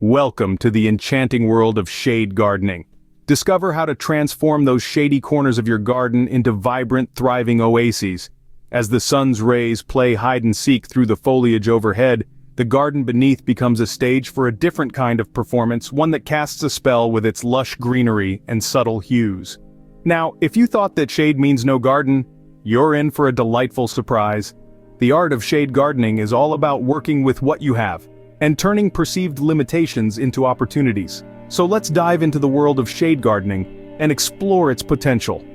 Welcome to the enchanting world of shade gardening. Discover how to transform those shady corners of your garden into vibrant, thriving oases. As the sun's rays play hide and seek through the foliage overhead, the garden beneath becomes a stage for a different kind of performance, one that casts a spell with its lush greenery and subtle hues. Now, if you thought that shade means no garden, you're in for a delightful surprise. The art of shade gardening is all about working with what you have and turning perceived limitations into opportunities. So let's dive into the world of shade gardening and explore its potential.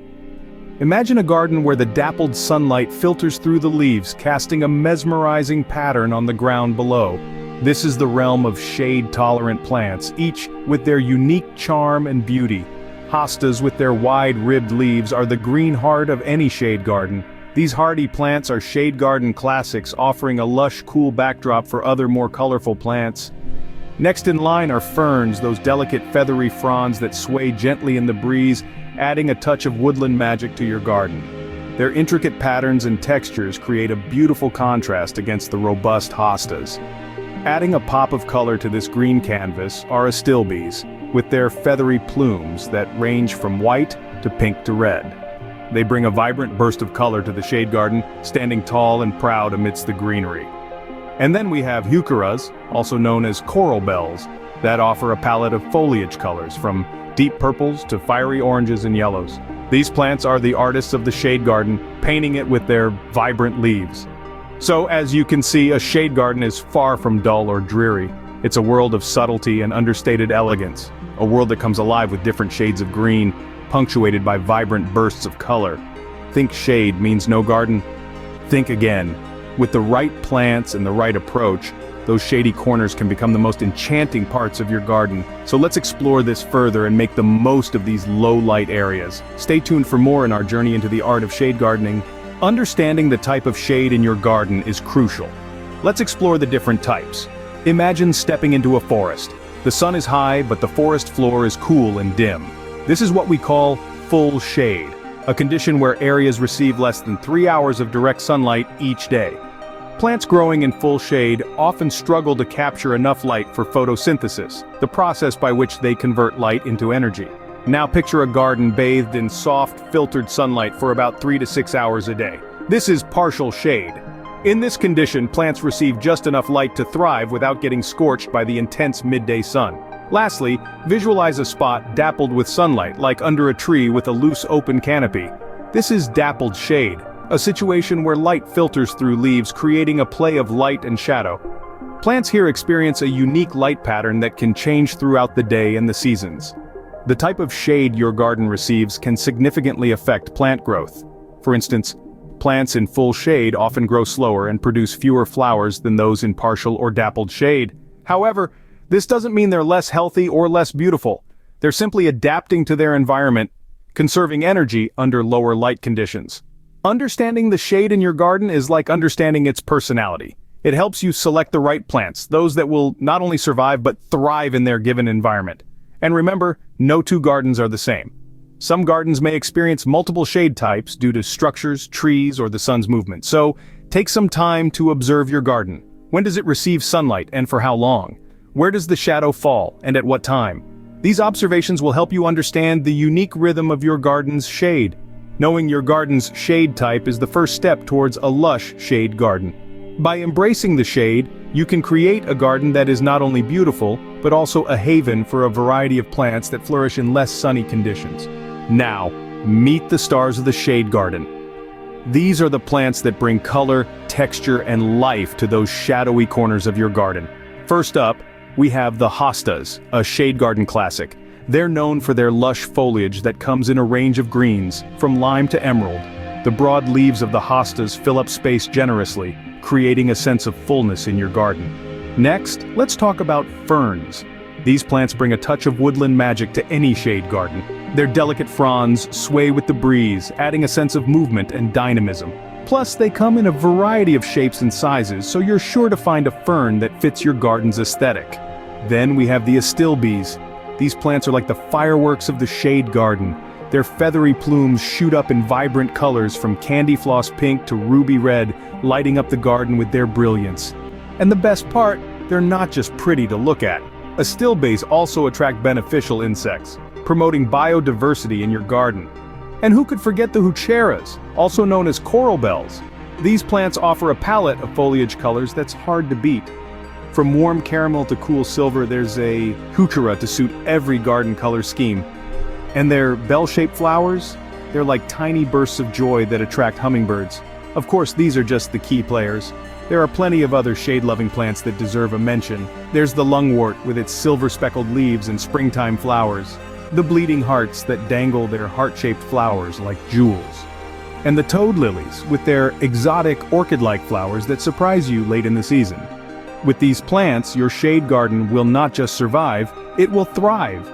Imagine a garden where the dappled sunlight filters through the leaves, casting a mesmerizing pattern on the ground below. This is the realm of shade-tolerant plants, each with their unique charm and beauty. Hostas with their wide-ribbed leaves are the green heart of any shade garden. These hardy plants are shade garden classics, offering a lush, cool backdrop for other more colorful plants. Next in line are ferns, those delicate feathery fronds that sway gently in the breeze, adding a touch of woodland magic to your garden. Their intricate patterns and textures create a beautiful contrast against the robust hostas. Adding a pop of color to this green canvas are astilbes, with their feathery plumes that range from white to pink to red. They bring a vibrant burst of color to the shade garden, standing tall and proud amidst the greenery. And then we have heucheras, also known as coral bells, that offer a palette of foliage colors from deep purples to fiery oranges and yellows. These plants are the artists of the shade garden, painting it with their vibrant leaves. So as you can see, a shade garden is far from dull or dreary. It's a world of subtlety and understated elegance, a world that comes alive with different shades of green, punctuated by vibrant bursts of color. Think shade means no garden? Think again. With the right plants and the right approach, those shady corners can become the most enchanting parts of your garden. So let's explore this further and make the most of these low-light areas. Stay tuned for more in our journey into the art of shade gardening. Understanding the type of shade in your garden is crucial. Let's explore the different types. Imagine stepping into a forest. The sun is high, but the forest floor is cool and dim. This is what we call full shade, a condition where areas receive less than 3 hours of direct sunlight each day. Plants growing in full shade often struggle to capture enough light for photosynthesis, the process by which they convert light into energy. Now picture a garden bathed in soft, filtered sunlight for about 3 to 6 hours a day. This is partial shade. In this condition, plants receive just enough light to thrive without getting scorched by the intense midday sun. Lastly, visualize a spot dappled with sunlight, like under a tree with a loose open canopy. This is dappled shade, a situation where light filters through leaves, creating a play of light and shadow. Plants here experience a unique light pattern that can change throughout the day and the seasons. The type of shade your garden receives can significantly affect plant growth. For instance, plants in full shade often grow slower and produce fewer flowers than those in partial or dappled shade. However, this doesn't mean they're less healthy or less beautiful. They're simply adapting to their environment, conserving energy under lower light conditions. Understanding the shade in your garden is like understanding its personality. It helps you select the right plants, those that will not only survive but thrive in their given environment. And remember, no two gardens are the same. Some gardens may experience multiple shade types due to structures, trees, or the sun's movement. So, take some time to observe your garden. When does it receive sunlight and for how long? Where does the shadow fall, and at what time? These observations will help you understand the unique rhythm of your garden's shade. Knowing your garden's shade type is the first step towards a lush shade garden. By embracing the shade, you can create a garden that is not only beautiful, but also a haven for a variety of plants that flourish in less sunny conditions. Now, meet the stars of the shade garden. These are the plants that bring color, texture, and life to those shadowy corners of your garden. First up, we have the hostas, a shade garden classic. They're known for their lush foliage that comes in a range of greens, from lime to emerald. The broad leaves of the hostas fill up space generously, creating a sense of fullness in your garden. Next, let's talk about ferns. These plants bring a touch of woodland magic to any shade garden. Their delicate fronds sway with the breeze, adding a sense of movement and dynamism. Plus, they come in a variety of shapes and sizes, so you're sure to find a fern that fits your garden's aesthetic. Then we have the astilbes. These plants are like the fireworks of the shade garden. Their feathery plumes shoot up in vibrant colors from candy floss pink to ruby red, lighting up the garden with their brilliance. And the best part, they're not just pretty to look at. Astilbes also attract beneficial insects, promoting biodiversity in your garden. And who could forget the heucheras, also known as coral bells? These plants offer a palette of foliage colors that's hard to beat. From warm caramel to cool silver, there's a heuchera to suit every garden color scheme. And their bell-shaped flowers? They're like tiny bursts of joy that attract hummingbirds. Of course, these are just the key players. There are plenty of other shade-loving plants that deserve a mention. There's the lungwort with its silver-speckled leaves and springtime flowers. The bleeding hearts that dangle their heart-shaped flowers like jewels. And the toad lilies with their exotic orchid-like flowers that surprise you late in the season. With these plants, your shade garden will not just survive, it will thrive.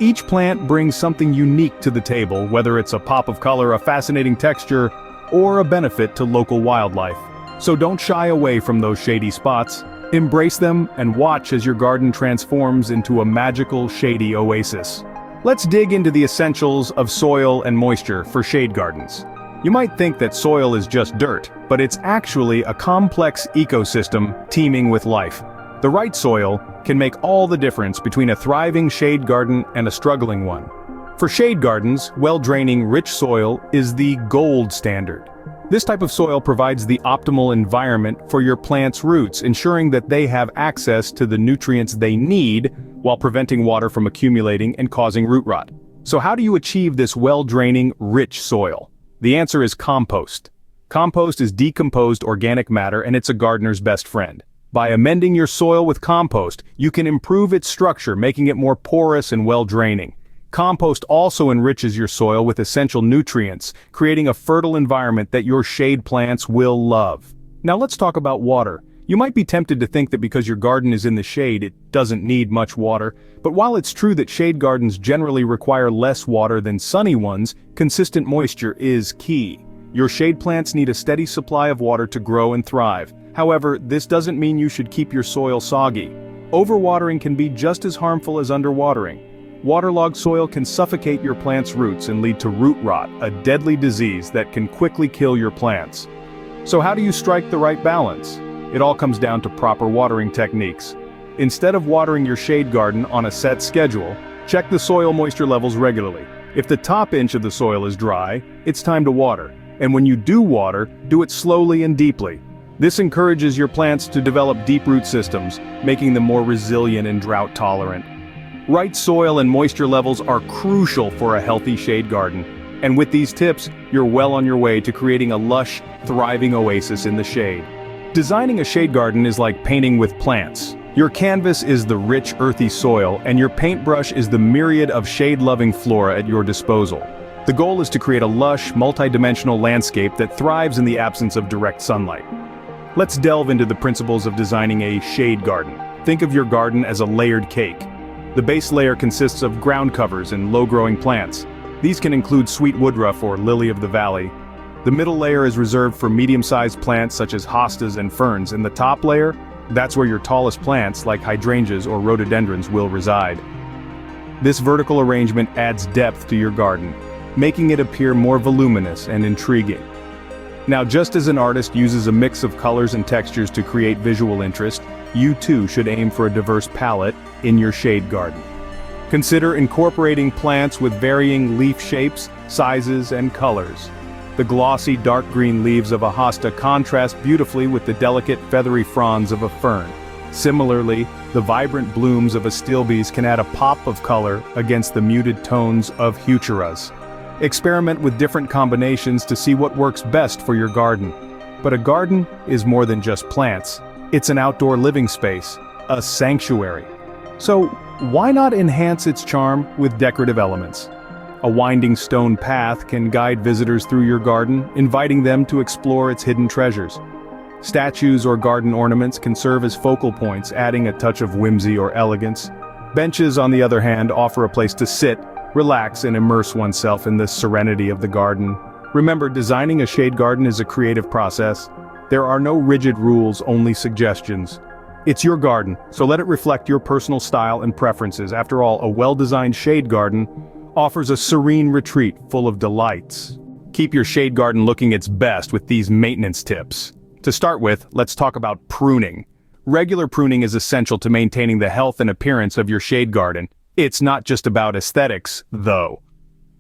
Each plant brings something unique to the table, whether it's a pop of color, a fascinating texture, or a benefit to local wildlife. So don't shy away from those shady spots. Embrace them and watch as your garden transforms into a magical, shady oasis. Let's dig into the essentials of soil and moisture for shade gardens. You might think that soil is just dirt, but it's actually a complex ecosystem teeming with life. The right soil can make all the difference between a thriving shade garden and a struggling one. For shade gardens, well-draining, rich soil is the gold standard. This type of soil provides the optimal environment for your plant's roots, ensuring that they have access to the nutrients they need while preventing water from accumulating and causing root rot. So how do you achieve this well-draining, rich soil? The answer is compost. Compost is decomposed organic matter, and it's a gardener's best friend. By amending your soil with compost, you can improve its structure, making it more porous and well-draining. Compost also enriches your soil with essential nutrients, creating a fertile environment that your shade plants will love. Now let's talk about water. You might be tempted to think that because your garden is in the shade, it doesn't need much water. But while it's true that shade gardens generally require less water than sunny ones, consistent moisture is key. Your shade plants need a steady supply of water to grow and thrive. However, this doesn't mean you should keep your soil soggy. Overwatering can be just as harmful as underwatering. Waterlogged soil can suffocate your plant's roots and lead to root rot, a deadly disease that can quickly kill your plants. So how do you strike the right balance? It all comes down to proper watering techniques. Instead of watering your shade garden on a set schedule, check the soil moisture levels regularly. If the top inch of the soil is dry, it's time to water. And when you do water, do it slowly and deeply. This encourages your plants to develop deep root systems, making them more resilient and drought tolerant. Right soil and moisture levels are crucial for a healthy shade garden. And with these tips, you're well on your way to creating a lush, thriving oasis in the shade. Designing a shade garden is like painting with plants. Your canvas is the rich, earthy soil, and your paintbrush is the myriad of shade-loving flora at your disposal. The goal is to create a lush, multi-dimensional landscape that thrives in the absence of direct sunlight. Let's delve into the principles of designing a shade garden. Think of your garden as a layered cake. The base layer consists of ground covers and low-growing plants. These can include sweet woodruff or lily of the valley. The middle layer is reserved for medium-sized plants such as hostas and ferns, and the top layer, that's where your tallest plants like hydrangeas or rhododendrons will reside. This vertical arrangement adds depth to your garden, making it appear more voluminous and intriguing. Now, just as an artist uses a mix of colors and textures to create visual interest, you too should aim for a diverse palette in your shade garden. Consider incorporating plants with varying leaf shapes, sizes, and colors. The glossy dark green leaves of a hosta contrast beautifully with the delicate feathery fronds of a fern. Similarly, the vibrant blooms of astilbes can add a pop of color against the muted tones of heucheras. Experiment with different combinations to see what works best for your garden. But a garden is more than just plants. It's an outdoor living space, a sanctuary. So why not enhance its charm with decorative elements? A winding stone path can guide visitors through your garden, inviting them to explore its hidden treasures. Statues or garden ornaments can serve as focal points, adding a touch of whimsy or elegance. Benches, on the other hand, offer a place to sit, relax, and immerse oneself in the serenity of the garden. Remember, designing a shade garden is a creative process. There are no rigid rules, only suggestions. It's your garden, so let it reflect your personal style and preferences. After all, a well-designed shade garden offers a serene retreat full of delights. Keep your shade garden looking its best with these maintenance tips. To start with, let's talk about pruning. Regular pruning is essential to maintaining the health and appearance of your shade garden. It's not just about aesthetics, though.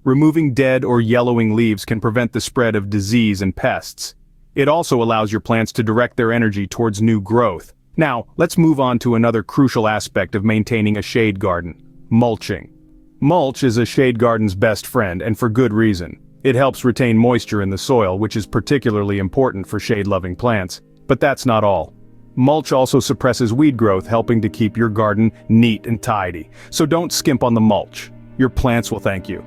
Removing dead or yellowing leaves can prevent the spread of disease and pests. It also allows your plants to direct their energy towards new growth. Now, let's move on to another crucial aspect of maintaining a shade garden: mulching. Mulch is a shade garden's best friend, and for good reason. It helps retain moisture in the soil, which is particularly important for shade-loving plants. But that's not all. Mulch also suppresses weed growth, helping to keep your garden neat and tidy. So don't skimp on the mulch. Your plants will thank you.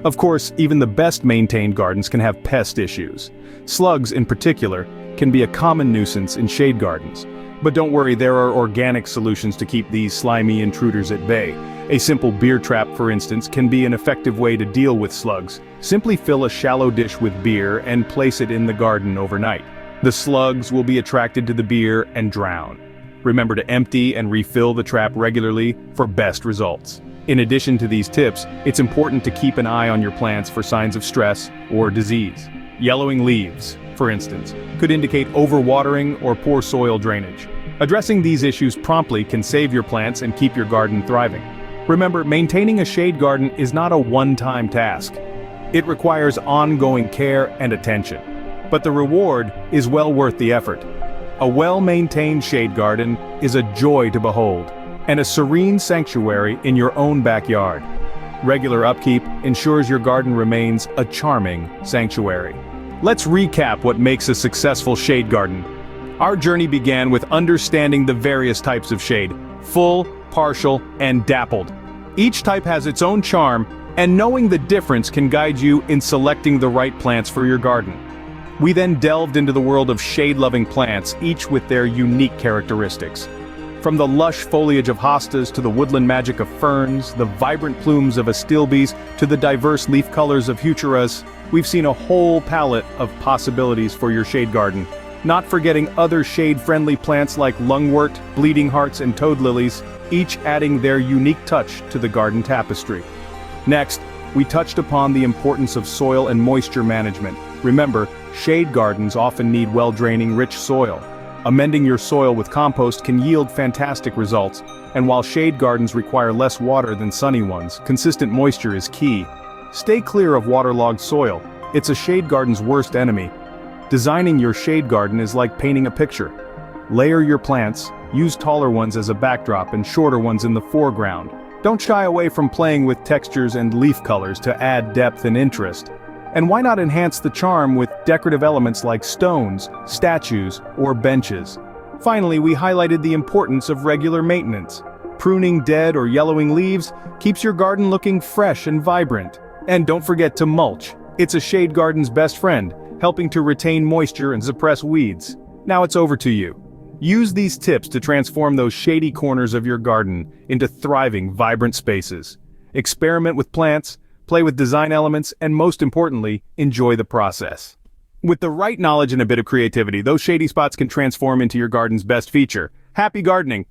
Of course, even the best-maintained gardens can have pest issues. Slugs, in particular, can be a common nuisance in shade gardens. But don't worry, there are organic solutions to keep these slimy intruders at bay. A simple beer trap, for instance, can be an effective way to deal with slugs. Simply fill a shallow dish with beer and place it in the garden overnight. The slugs will be attracted to the beer and drown. Remember to empty and refill the trap regularly for best results. In addition to these tips, it's important to keep an eye on your plants for signs of stress or disease. Yellowing leaves, for instance, could indicate overwatering or poor soil drainage. Addressing these issues promptly can save your plants and keep your garden thriving. Remember, maintaining a shade garden is not a one-time task. It requires ongoing care and attention. But the reward is well worth the effort. A well-maintained shade garden is a joy to behold, and a serene sanctuary in your own backyard. Regular upkeep ensures your garden remains a charming sanctuary. Let's recap what makes a successful shade garden. Our journey began with understanding the various types of shade: full, partial, and dappled. Each type has its own charm, and knowing the difference can guide you in selecting the right plants for your garden. We then delved into the world of shade-loving plants, each with their unique characteristics. From the lush foliage of hostas to the woodland magic of ferns, the vibrant plumes of astilbes to the diverse leaf colors of hydrangeas, we've seen a whole palette of possibilities for your shade garden. Not forgetting other shade-friendly plants like lungwort, bleeding hearts, and toad lilies, each adding their unique touch to the garden tapestry. Next, we touched upon the importance of soil and moisture management. Remember, shade gardens often need well-draining, rich soil. Amending your soil with compost can yield fantastic results, and while shade gardens require less water than sunny ones, consistent moisture is key. Stay clear of waterlogged soil. It's a shade garden's worst enemy. Designing your shade garden is like painting a picture. Layer your plants, use taller ones as a backdrop and shorter ones in the foreground. Don't shy away from playing with textures and leaf colors to add depth and interest. And why not enhance the charm with decorative elements like stones, statues, or benches? Finally, we highlighted the importance of regular maintenance. Pruning dead or yellowing leaves keeps your garden looking fresh and vibrant. And don't forget to mulch. It's a shade garden's best friend, helping to retain moisture and suppress weeds. Now it's over to you. Use these tips to transform those shady corners of your garden into thriving, vibrant spaces. Experiment with plants, play with design elements, and most importantly, enjoy the process. With the right knowledge and a bit of creativity, those shady spots can transform into your garden's best feature. Happy gardening!